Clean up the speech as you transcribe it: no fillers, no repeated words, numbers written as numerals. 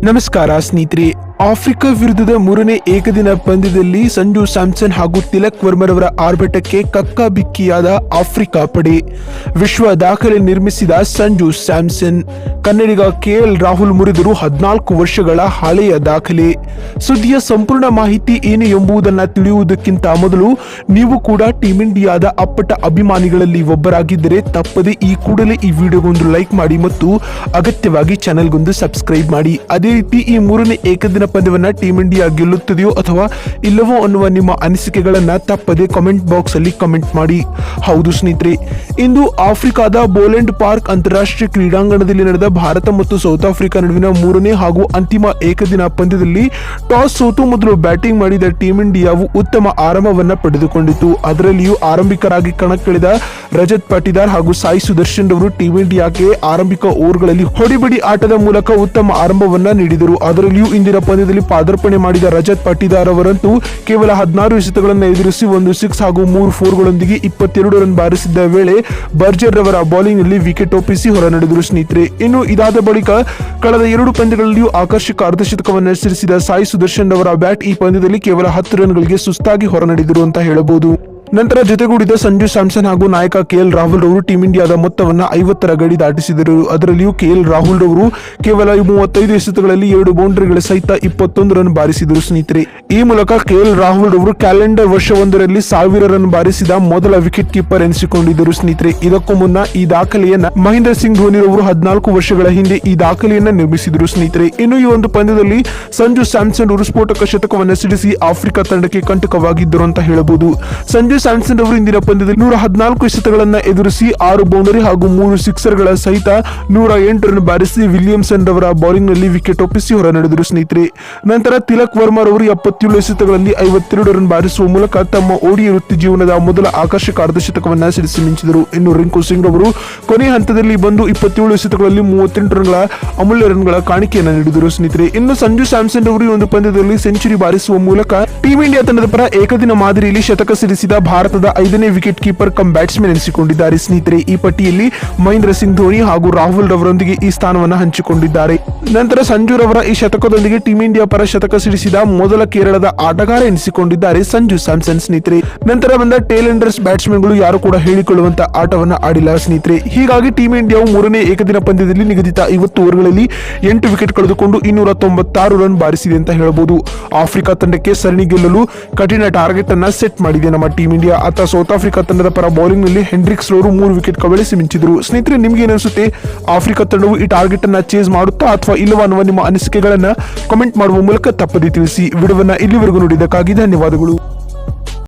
ನಮಸ್ಕಾರ ಸ್ನೇಹಿತರೆ. ಆಫ್ರಿಕಾ ವಿರುದ್ಧದ ಮೂರನೇ ಏಕದಿನ ಪಂದ್ಯದಲ್ಲಿ ಸಂಜು ಸ್ಯಾಮ್ಸನ್ ಹಾಗೂ ತಿಲಕ್ ವರ್ಮರವರ ಆರ್ಭಟಕ್ಕೆ ಕಕ್ಕಾಬಿಕ್ಕಿಯಾದ ಆಫ್ರಿಕಾ ಪಡೆ. ವಿಶ್ವ ದಾಖಲೆ ನಿರ್ಮಿಸಿದ ಸಂಜು ಸ್ಯಾಮ್ಸನ್ ಕನ್ನಡಿಗ KL ರಾಹುಲ್ ಮುರಿದರು 14 ವರ್ಷಗಳ ಹಳೆಯ ದಾಖಲೆ. ಸುದ್ದಿಯ ಸಂಪೂರ್ಣ ಮಾಹಿತಿ ಏನು ಎಂಬುದನ್ನು ತಿಳಿಯುವುದಕ್ಕಿಂತ ಮೊದಲು ನೀವು ಕೂಡ ಟೀಮ್ ಇಂಡಿಯಾದ ಅಪ್ಪಟ ಅಭಿಮಾನಿಗಳಲ್ಲಿ ಒಬ್ಬರಾಗಿದ್ದರೆ ತಪ್ಪದೆ ಈ ಕೂಡಲೇ ಈ ವಿಡಿಯೋಗೊಂದು ಲೈಕ್ ಮಾಡಿ ಮತ್ತು ಅಗತ್ಯವಾಗಿ ಚಾನೆಲ್ಗೊಂದು ಸಬ್ಸ್ಕ್ರೈಬ್ ಮಾಡಿ. ಅದೇ ರೀತಿ ಈ ಮೂರನೇ ಏಕದಿನ ಪಂದ್ಯವನ್ನ ಟೀಮ್ ಇಂಡಿಯಾ ಗೆಲ್ಲುತ್ತದೆಯೋ ಅಥವಾ ಇಲ್ಲವೋ ಅನ್ನುವ ನಿಮ್ಮ ಅನಿಸಿಕೆಗಳನ್ನ ತಪ್ಪದೆ ಕಾಮೆಂಟ್ ಬಾಕ್ಸ್ ಅಲ್ಲಿ ಕಮೆಂಟ್ ಮಾಡಿ. ಹೌದು ಸ್ನೇಹಿತರೆ, ಇಂದು ಆಫ್ರಿಕಾದ ಬೋಲೆಂಡ್ ಪಾರ್ಕ್ ಅಂತಾರಾಷ್ಟ್ರೀಯ ಕ್ರೀಡಾಂಗಣದಲ್ಲಿ ನಡೆದ ಭಾರತ ಮತ್ತು ಸೌತ್ ಆಫ್ರಿಕಾ ನಡುವಿನ ಮೂರನೇ ಹಾಗೂ ಅಂತಿಮ ಏಕದಿನ ಪಂದ್ಯದಲ್ಲಿ ಟಾಸ್ ಸೋತು ಮೊದಲು ಬ್ಯಾಟಿಂಗ್ ಮಾಡಿದ ಟೀಮ್ ಇಂಡಿಯಾವು ಉತ್ತಮ ಆರಂಭವನ್ನ ಪಡೆದುಕೊಂಡಿತು. ಅದರಲ್ಲಿಯೂ ಆರಂಭಿಕರಾಗಿ ಕಣಕ್ಕಿಳಿದ ರಜತ್ ಪಾಟಿದಾರ್ ಹಾಗೂ ಸಾಯಿ ಸುದರ್ಶನ್ ರವರು ಟೀಮ್ ಇಂಡಿಯಾಕ್ಕೆ ಆರಂಭಿಕ ಓವರ್ಗಳಲ್ಲಿ ಹೊಡಿಬಡಿ ಆಟದ ಮೂಲಕ ಉತ್ತಮ ಆರಂಭವನ್ನ ನೀಡಿದರು. ಅದರಲ್ಲಿಯೂ ಇಂದಿನ ಪಂದ್ಯದಲ್ಲಿ ಪಾದಾರ್ಪಣೆ ಮಾಡಿದ ರಜತ್ ಪಾಟಿದಾರ್ ಅವರಂತೂ ಕೇವಲ 16 ಎಸೆತಗಳನ್ನು ಎದುರಿಸಿ 1 6 ಹಾಗೂ 3 4ಗಳೊಂದಿಗೆ 22 ರನ್ ಬಾರಿಸಿದ್ದ ವೇಳೆ ಬರ್ಜರ್ ರವರ ಬೌಲಿಂಗ್ ನಲ್ಲಿ ವಿಕೆಟ್ ಒಪ್ಪಿಸಿ ಹೊರ ನಡೆದರು ಸ್ನೇಹಿತರೆ. ಇನ್ನು ಇದಾದ ಬಳಿಕ ಕಳೆದ 2 ಪಂದ್ಯಗಳಲ್ಲಿಯೂ ಆಕರ್ಷಕ ಅರ್ಧಶತಕವನ್ನು ಹೆಸರಿಸಿದ ಸಾಯಿ ಸುದರ್ಶನ್ ಅವರ ಬ್ಯಾಟ್ ಈ ಪಂದ್ಯದಲ್ಲಿ ಕೇವಲ 10 ರನ್ಗಳಿಗೆ ಸುಸ್ತಾಗಿ ಹೊರ ನಡೆದರು ಅಂತ ಹೇಳಬಹುದು. ನಂತರ ಜೊತೆಗೂಡಿದ ಸಂಜು ಸ್ಯಾಮ್ಸನ್ ಹಾಗೂ ನಾಯಕ KL ರಾಹುಲ್ ರವರು ಟೀಮ್ ಇಂಡಿಯಾದ ಮೊತ್ತವನ್ನು 50ರ ಗಡಿ ದಾಟಿಸಿದರು. ಅದರಲ್ಲಿಯೂ KL ರಾಹುಲ್ ರವರು ಕೇವಲ 35 ಎಸೆತಗಳಲ್ಲಿ 2 ಬೌಂಡರಿಗಳ ಸಹಿತ 21 ರನ್ ಬಾರಿಸಿದರು ಸ್ನೇಹಿತರೆ. ಈ ಮೂಲಕ KL ರಾಹುಲ್ ರವರು ಕ್ಯಾಲೆಂಡರ್ ವರ್ಷವೊಂದರಲ್ಲಿ 1000 ರನ್ ಬಾರಿಸಿದ ಮೊದಲ ವಿಕೆಟ್ ಕೀಪರ್ ಎನಿಸಿಕೊಂಡಿದ್ದರು ಸ್ನೇಹಿತರೆ. ಇದಕ್ಕೂ ಮುನ್ನ ಈ ದಾಖಲೆಯನ್ನ ಮಹೇಂದ್ರ ಸಿಂಗ್ ಧೋನಿ ರವರು 14 ವರ್ಷಗಳ ಹಿಂದೆ ಈ ದಾಖಲೆಯನ್ನ ನಿರ್ಮಿಸಿದರು ಸ್ನೇಹಿತರೆ. ಇನ್ನು ಈ ಒಂದು ಪಂದ್ಯದಲ್ಲಿ ಸಂಜು ಸ್ಯಾಮ್ಸನ್ ಅವರು ಸ್ಫೋಟಕ ಶತಕವನ್ನು ಸಿಡಿಸಿ ಆಫ್ರಿಕಾ ತಂಡಕ್ಕೆ ಕಂಟಕವಾಗಿದ್ದರು ಅಂತ ಹೇಳಬಹುದು. ಸಂಜು ಸ್ಯಾಮ್ಸನ್ ಅವರು ಇಂದಿನ ಪಂದ್ಯದಲ್ಲಿ 114 ಎಸೆತಗಳನ್ನು ಎದುರಿಸಿ 6 ಬೌಂಡರಿ ಹಾಗೂ 3 ಸಿಕ್ಸರ್ಗಳ ಸಹಿತ 108 ರನ್ ಬಾರಿಸಿ ವಿಲಿಯಮ್ಸನ್ ರವರ ಬೌಲಿಂಗ್ ನಲ್ಲಿ ವಿಕೆಟ್ ಒಪ್ಪಿಸಿ ಹೊರ ನಡೆದರು ಸ್ನೇಹಿತರೆ. ನಂತರ ತಿಲಕ್ ವರ್ಮರ್ ಅವರು 77 ಎಸೆತಗಳಲ್ಲಿ 52 ರನ್ ಬಾರಿಸುವ ಮೂಲಕ ತಮ್ಮ ಓಡಿಯ ವೃತ್ತಿ ಜೀವನದ ಮೊದಲ ಆಕರ್ಷಕ ಅರ್ಧಶತಕವನ್ನು ಸಿಡಿಸಿ ಮಿಂಚಿದರು. ಇನ್ನು ರಿಂಕು ಸಿಂಗ್ ಅವರು ಕೊನೆಯ ಹಂತದಲ್ಲಿ ಬಂದು 27 ಎಸೆತಗಳಲ್ಲಿ 38 ರನ್ಗಳ ಅಮೂಲ್ಯ ರನ್ಗಳ ಕಾಣಿಕೆಯನ್ನು ನೀಡಿದರು ಸ್ನೇಹಿತರೆ. ಇನ್ನು ಸಂಜು ಸ್ಯಾಮ್ಸನ್ ಅವರು ಈ ಒಂದು ಪಂದ್ಯದಲ್ಲಿ ಸೆಂಚುರಿ ಬಾರಿಸುವ ಮೂಲಕ ಟೀಮ್ ಇಂಡಿಯಾ ತಂಡದ ಪರ ಏಕದಿನ ಮಾದರಿಯಲ್ಲಿ ಶತಕ ಸಿಡಿಸಿದ ಭಾರತದ 5ನೇ ವಿಕೆಟ್ ಕೀಪರ್ ಕಮ್ ಬ್ಯಾಟ್ಸ್ಮನ್ ಎನಿಸಿಕೊಂಡಿದ್ದಾರೆ ಸ್ನೇಹಿತರೆ. ಈ ಪಟ್ಟಿಯಲ್ಲಿ ಮಹೇಂದ್ರ ಸಿಂಗ್ ಧೋನಿ ಹಾಗೂ ರಾಹುಲ್ ರವರೊಂದಿಗೆ ಈ ಸ್ಥಾನವನ್ನು ಹಂಚಿಕೊಂಡಿದ್ದಾರೆ. ನಂತರ ಸಂಜು ರವರ ಈ ಶತಕದೊಂದಿಗೆ ಟೀಮ್ ಇಂಡಿಯಾ ಪರ ಶತಕ ಸಿಡಿಸಿದ ಮೊದಲ ಕೇರಳದ ಆಟಗಾರ ಎನಿಸಿಕೊಂಡಿದ್ದಾರೆ ಸಂಜು ಸ್ಯಾಮ್ಸನ್ ಸ್ನೇಹಿತರೆ. ನಂತರ ಬಂದ ಟೇಲ್ ಎಂಡರ್ಸ್ ಬ್ಯಾಟ್ಸ್ಮನ್ಗಳು ಯಾರು ಕೂಡ ಹೇಳಿಕೊಳ್ಳುವಂತ ಆಟವನ್ನ ಆಡಿಲ್ಲ ಸ್ನೇಹಿತರೆ. ಹೀಗಾಗಿ ಟೀಮ್ ಇಂಡಿಯಾವು ಮೂರನೇ ಏಕದಿನ ಪಂದ್ಯದಲ್ಲಿ ನಿಗದಿತ 50 ಓವರ್ಗಳಲ್ಲಿ 8 ವಿಕೆಟ್ ಕಳೆದುಕೊಂಡು 296 ರನ್ ಬಾರಿಸಿದೆ ಅಂತ ಹೇಳಬಹುದು. ಆಫ್ರಿಕಾ ತಂಡಕ್ಕೆ ಸರಣಿ ಗೆಲ್ಲಲು ಕಠಿಣ ಟಾರ್ಗೆಟ್ ಅನ್ನ ಸೆಟ್ ಮಾಡಿದೆ ನಮ್ಮ ಟೀಮ್ ಇಂಡಿಯಾ. ಅಥವಾ ಸೌತ್ ಆಫ್ರಿಕಾ ತಂಡದ ಪರ ಬೌಲಿಂಗ್ ನಲ್ಲಿ ಹೆಂಡ್ರಿಕ್ಸ್ ರವರು 3 ವಿಕೆಟ್ ಕಬಳಿಸಿ ಮಿಂಚಿದ್ರು. ಸ್ನೇಹಿತರೆ, ನಿಮ್ಗೆ ಏನಿಸುತ್ತೆ? ಆಫ್ರಿಕಾ ತಂಡವು ಈ ಟಾರ್ಗೆಟ್ ಅನ್ನ ಚೇಸ್ ಮಾಡುತ್ತಾ ಅಥವಾ ಇಲ್ಲವಾ ಅನ್ನುವ ನಿಮ್ಮ ಅನಿಸಿಕೆಗಳನ್ನ ಕಮೆಂಟ್ ಮಾಡುವ ಮೂಲಕ ತಪ್ಪದೇ ತಿಳಿಸಿ. ವಿಡಿಯೋವನ್ನ ಇಲ್ಲಿವರೆಗೂ ನೋಡಿದ್ದಕ್ಕಾಗಿ ಧನ್ಯವಾದಗಳು.